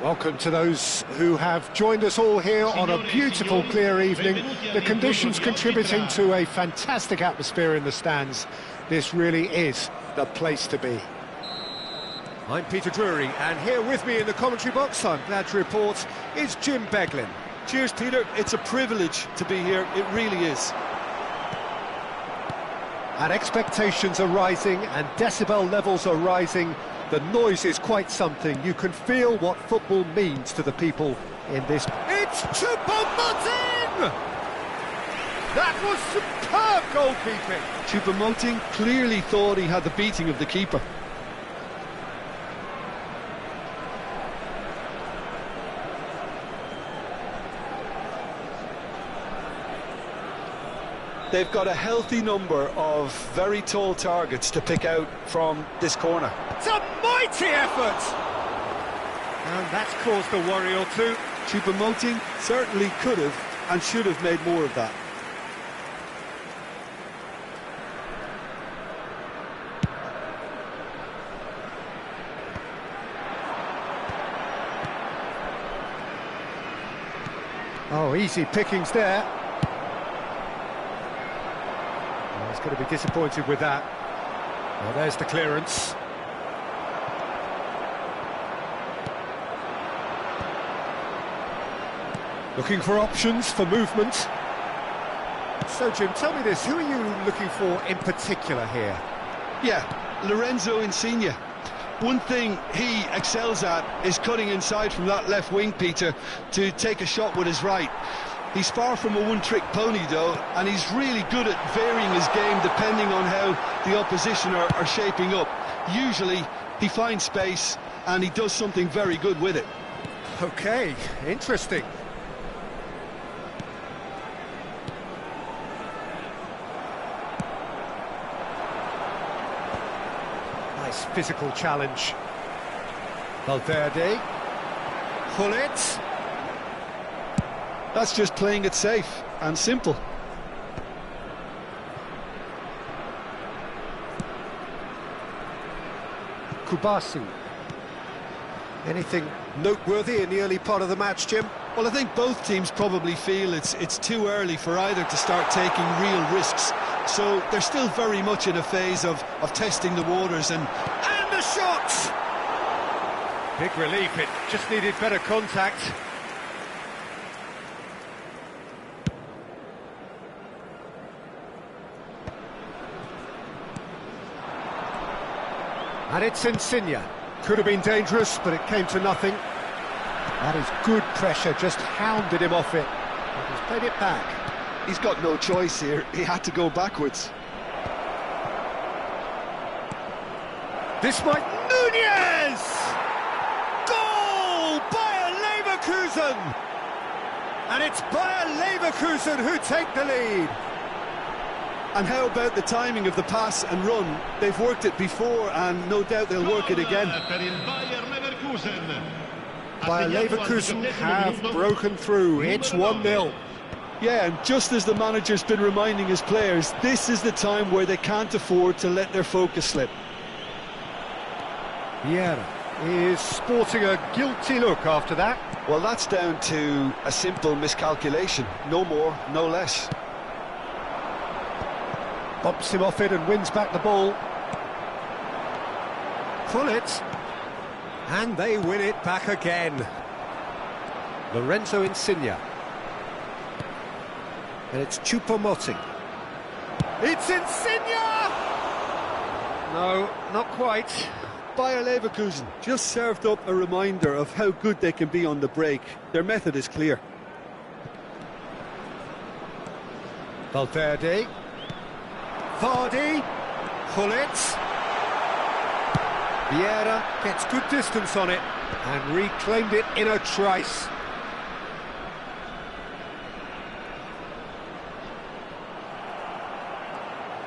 Welcome to those who have joined us all here on a beautiful, clear evening. The conditions contributing to a fantastic atmosphere in the stands. This really is the place to be. I'm Peter Drury, and here with me in the commentary box, I'm glad to report, is Jim Beglin. Cheers, Peter. It's a privilege to be here. It really is. And expectations are rising, and decibel levels are rising. The noise is quite something. You can feel what football means to the people in this. It's Choupo-Moting! That was superb goalkeeping. Choupo-Moting clearly thought he had the beating of the keeper. They've got a healthy number of very tall targets to pick out from this corner. It's a mighty effort! And that's caused a worry or two. Choupo-Moting certainly could have and should have made more of that. Oh, easy pickings there. He's going to be disappointed with that. Well, there's the clearance. Looking for options for movement. So, Jim, tell me this, who are you looking for in particular here? Yeah, Lorenzo Insigne. One thing he excels at is cutting inside from that left wing, Peter, to take a shot with his right. He's far from a one-trick pony, though, and he's really good at varying his game depending on how the opposition are shaping up. Usually, he finds space, and he does something very good with it. OK, interesting. Nice physical challenge. Valverde. Pull it. That's just playing it safe and simple. Kubasi. Anything noteworthy in the early part of the match, Jim? Well, I think both teams probably feel it's too early for either to start taking real risks. So they're still very much in a phase of testing the waters and the shot! Big relief, it just needed better contact. And it's Insigne. Could have been dangerous, but it came to nothing. That is good pressure, just hounded him off it. But he's played it back. He's got no choice here. He had to go backwards. This might... Nunez! Goal! Bayer Leverkusen! And it's Bayer Leverkusen who take the lead. And how about the timing of the pass and run? They've worked it before, and no doubt they'll work it again. Bayer Leverkusen have broken through. It's 1-0. Yeah, and just as the manager's been reminding his players, this is the time where they can't afford to let their focus slip. Vieira is sporting a guilty look after that. Well, that's down to a simple miscalculation. No more, no less. Bumps him off it and wins back the ball. Pull it. And they win it back again. Lorenzo Insigne. And it's Choupo-Moting. It's Insigne! No, not quite. Bayer Leverkusen just served up a reminder of how good they can be on the break. Their method is clear. Valverde. Vardy. Pull it. Vieira gets good distance on it and reclaimed it in a trice.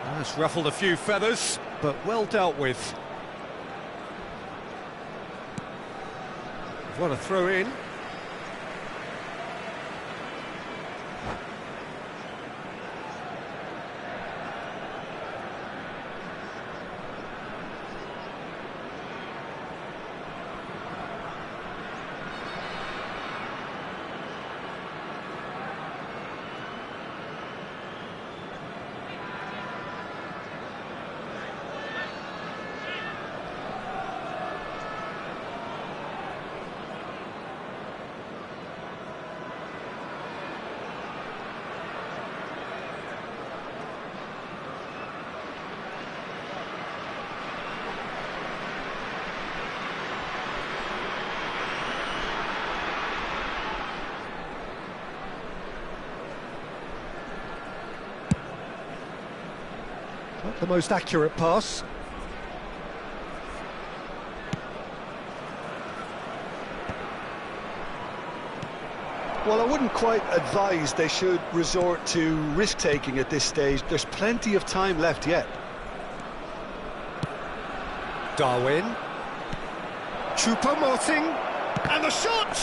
That's ruffled a few feathers, but well dealt with. What a throw in. Not the most accurate pass. Well, I wouldn't quite advise they should resort to risk-taking at this stage. There's plenty of time left yet. Darwin. Choupo-Moting. And the shot!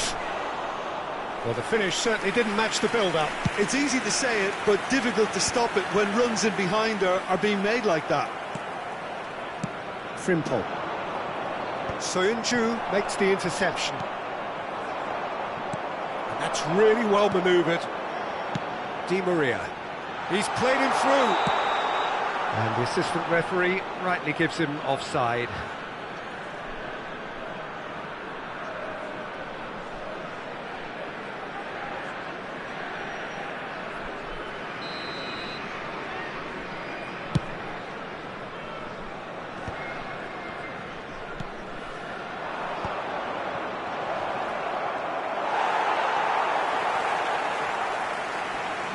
Well, the finish certainly didn't match the build-up. It's easy to say it, but difficult to stop it when runs in behind are being made like that. Frimpong. Soyuncu makes the interception. And that's really well manoeuvred. Di Maria. He's played him through. And the assistant referee rightly gives him offside.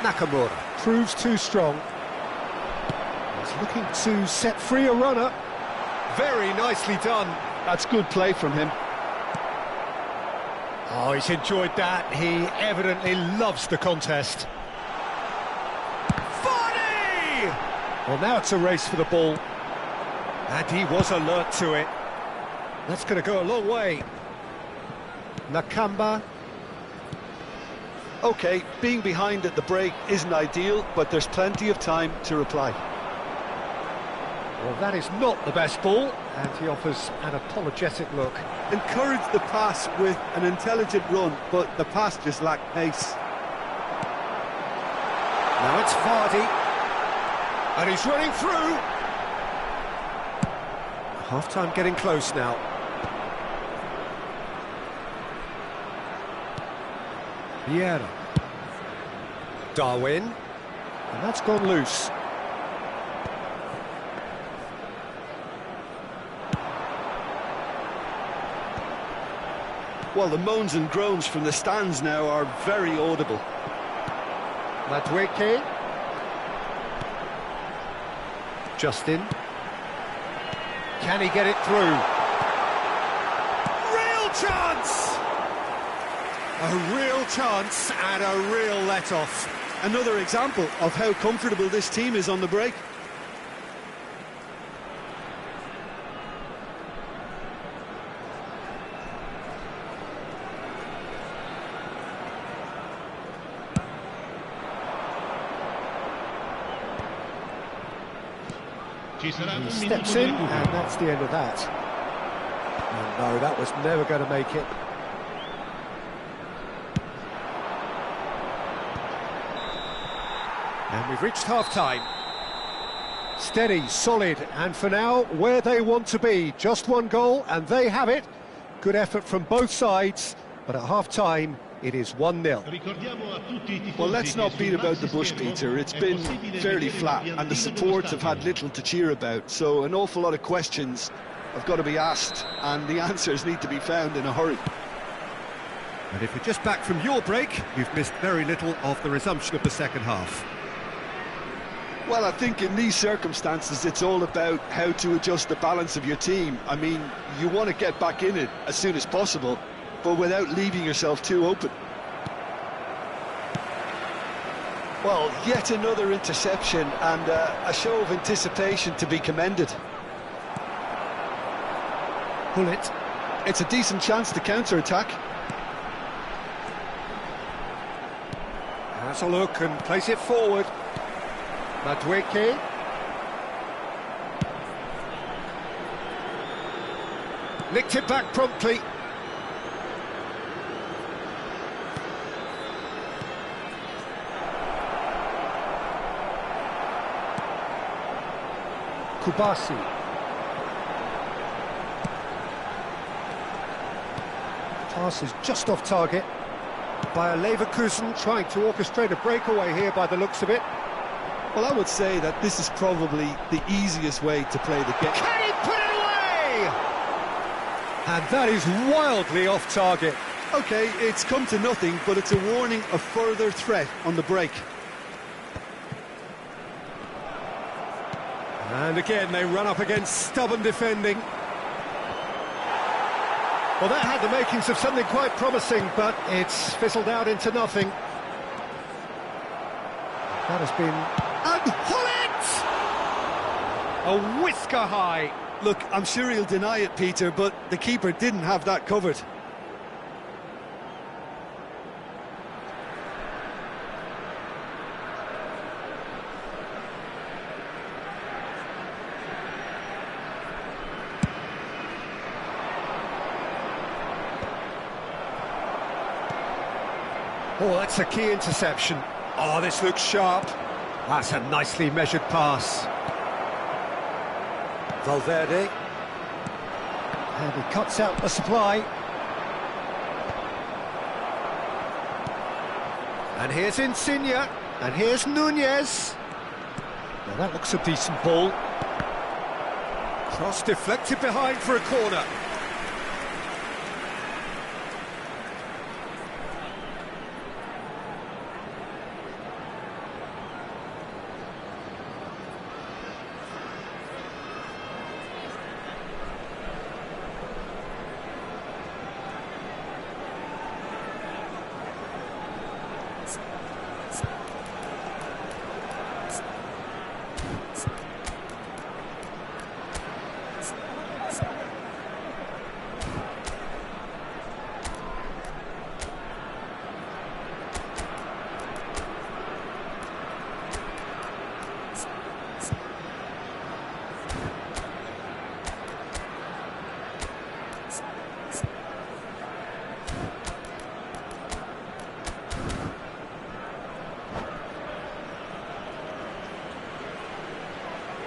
Nakamura proves too strong. He's looking to set free a runner. Very nicely done. That's good play from him. Oh, he's enjoyed that. He evidently loves the contest. Vardy! Well, now it's a race for the ball. And he was alert to it. That's going to go a long way. Nakamba. OK, being behind at the break isn't ideal, but there's plenty of time to reply. Well, that is not the best ball, and he offers an apologetic look. Encourage the pass with an intelligent run, but the pass just lacked pace. Now it's Vardy, and he's running through. Half-time getting close now. Vieira. Darwin. And that's gone loose. Well, the moans and groans from the stands now are very audible. Madueke. Justin. Can he get it through? Real chance! A real chance and a real let-off. Another example of how comfortable this team is on the break. He steps in, and that's the end of that. Oh, no, that was never going to make it. And we've reached half-time. Steady, solid, and for now, where they want to be. Just one goal, and they have it. Good effort from both sides, but at half-time, it is 1-0. Well, let's not beat about the bush, Peter. It's been fairly flat, and the supports have had little to cheer about, so an awful lot of questions have got to be asked, and the answers need to be found in a hurry. And if you're just back from your break, you've missed very little of the resumption of the second half. Well, I think in these circumstances, it's all about how to adjust the balance of your team. I mean, you want to get back in it as soon as possible, but without leaving yourself too open. Well, yet another interception and a show of anticipation to be commended. Pull it. It's a decent chance to counter-attack. Has a look and plays it forward. Madueke. Nicked it back promptly. Kubasi. Pass is just off target. Bayer Leverkusen trying to orchestrate a breakaway here by the looks of it. Well, I would say that this is probably the easiest way to play the game. Can he put it away? And that is wildly off target. OK, it's come to nothing, but it's a warning of further threat on the break. And again, they run up against stubborn defending. Well, that had the makings of something quite promising, but it's fizzled out into nothing. That has been... And Hullet! A whisker high. Look, I'm sure he'll deny it, Peter, but the keeper didn't have that covered. Oh, that's a key interception. Oh, this looks sharp. That's a nicely measured pass. Valverde. And he cuts out the supply. And here's Insigne. And here's Nunez. Now that looks a decent ball. Cross deflected behind for a corner.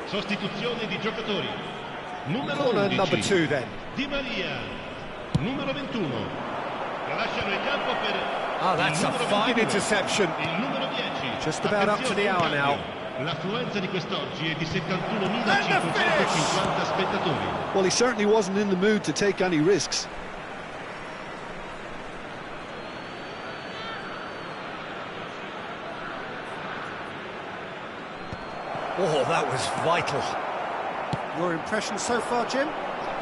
Sostituzione di giocatori. Numero Corner 11. number 2 then. Di Maria. Numero 21. Lasciano il campo per Oh, that's a fine interception. il numero 10. Just about up to the hour now. L'affluenza di quest'oggi è di 71.550 spettatori. Well, he certainly wasn't in the mood to take any risks. Oh, that was vital. Your impression so far, Jim?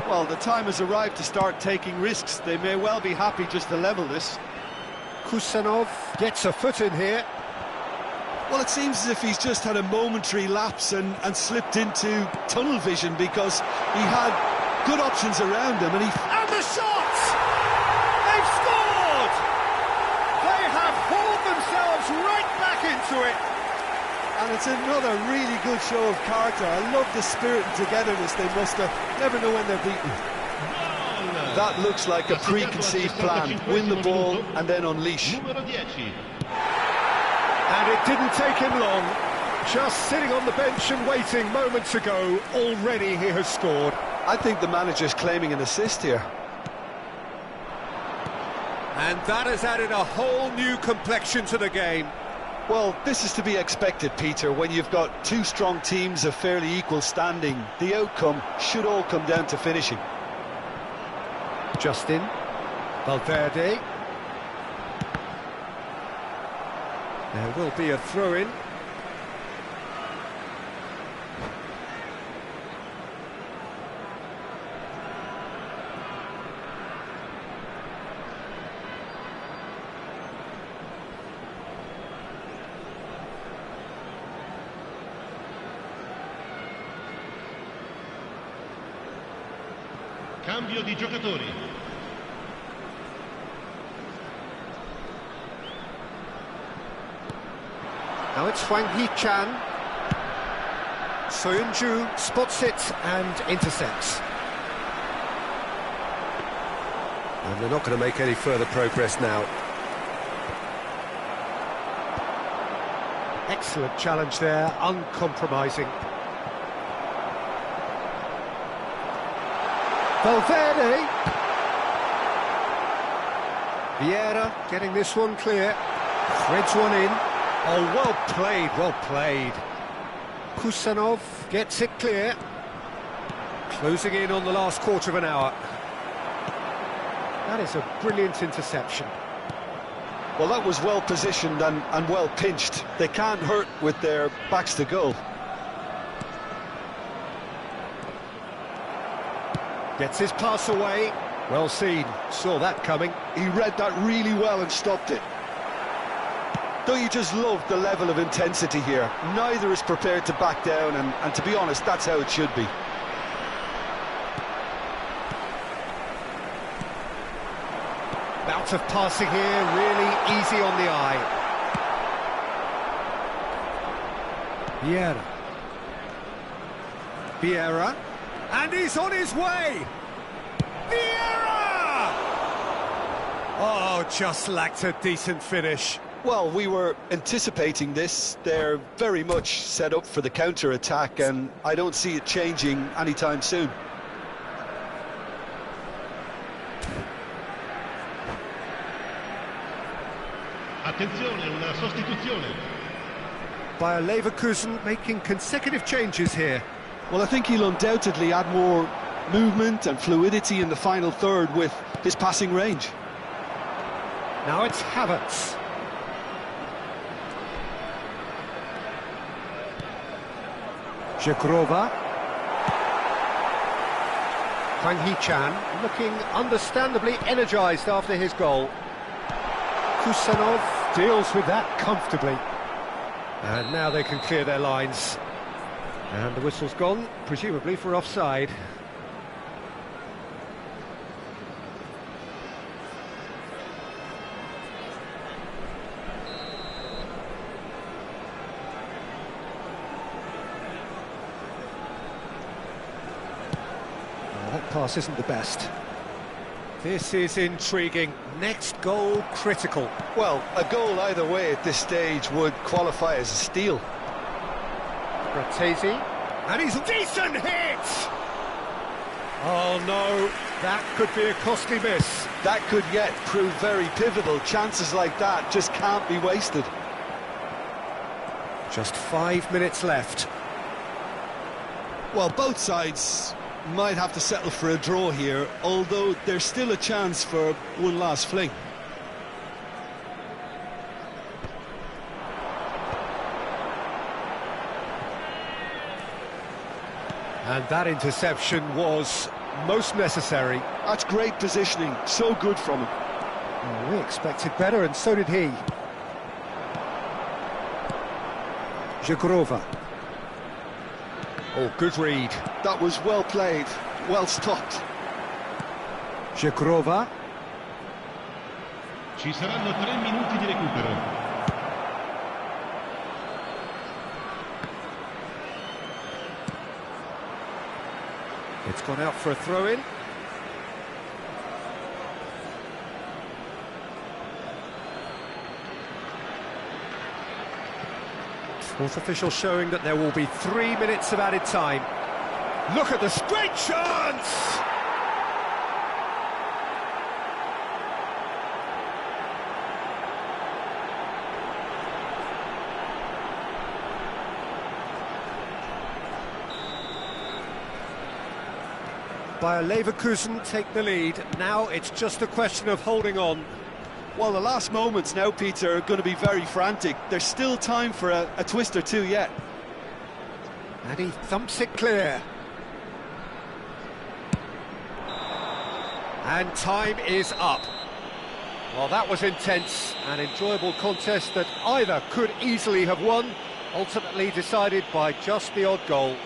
Well, the time has arrived to start taking risks. They may well be happy just to level this. Kusanov gets a foot in here. Well, it seems as if he's just had a momentary lapse and slipped into tunnel vision because he had good options around him and he... And the shot! They've scored! They have hauled themselves right back into it. And it's another really good show of character. I love the spirit and togetherness they must have. Never know when they're beaten. That looks like a preconceived plan. Win the ball and then unleash. Numero 10. And it didn't take him long. Just sitting on the bench and waiting moments ago, already he has scored. I think the manager's claiming an assist here. And that has added a whole new complexion to the game. Well, this is to be expected, Peter. When you've got two strong teams of fairly equal standing, the outcome should all come down to finishing. Justin. Valverde. There will be a throw-in. Cambio di giocatori. Now it's Hwang Hee-chan. Soyunju spots it and intercepts. And they're not going to make any further progress now. Excellent challenge there, uncompromising. Valverde. Vieira getting this one clear. Threads one in. Oh, well played, well played. Kusanov gets it clear. Closing in on the last quarter of an hour. That is a brilliant interception. Well, that was well positioned and well pinched. They can't hurt with their backs to goal. Gets his pass away. Well seen, saw that coming. He read that really well and stopped it. Don't you just love the level of intensity here? Neither is prepared to back down, and to be honest, that's how it should be. Bout of passing here, really easy on the eye. Vieira, and he's on his way! Vieira! Oh, just lacked a decent finish. Well, we were anticipating this. They're very much set up for the counter-attack, and I don't see it changing anytime soon. Attenzione, una sostituzione. Bayer Leverkusen making consecutive changes here. Well, I think he'll undoubtedly add more movement and fluidity in the final third with his passing range. Now it's Havertz. Zhegrova. Hwang Hee-chan looking understandably energised after his goal. Kusanov deals with that comfortably. And now they can clear their lines. And the whistle's gone, presumably for offside. That pass isn't the best. This is intriguing. Next goal critical. Well, a goal either way at this stage would qualify as a steal. Fratesi, and he's a decent hit! Oh no, that could be a costly miss. That could yet prove very pivotal. Chances like that just can't be wasted. Just 5 minutes left. Well, both sides might have to settle for a draw here, although there's still a chance for one last fling. And that interception was most necessary. That's great positioning, so good from him. Oh, we expected better, and so did he. Zhegrova. Oh, good read. That was well played, well stopped. Zhegrova. Ci saranno 3 minuti di recupero. It's gone out for a throw-in. Fourth official showing that there will be 3 minutes of added time. Look at this great chance! Bayer Leverkusen take the lead. Now it's just a question of holding on. Well, the last moments now, Peter, are going to be very frantic. There's still time for a twist or two yet. And he thumps it clear. And time is up. Well, that was intense, an enjoyable contest that either could easily have won, ultimately decided by just the odd goal.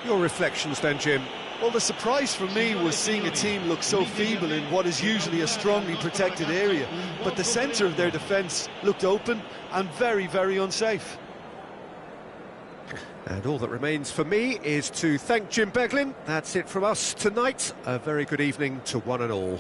Your reflections then, Jim? Well, the surprise for me was seeing a team look so feeble in what is usually a strongly protected area. But the centre of their defence looked open and very, very unsafe. And all that remains for me is to thank Jim Beglin. That's it from us tonight. A very good evening to one and all.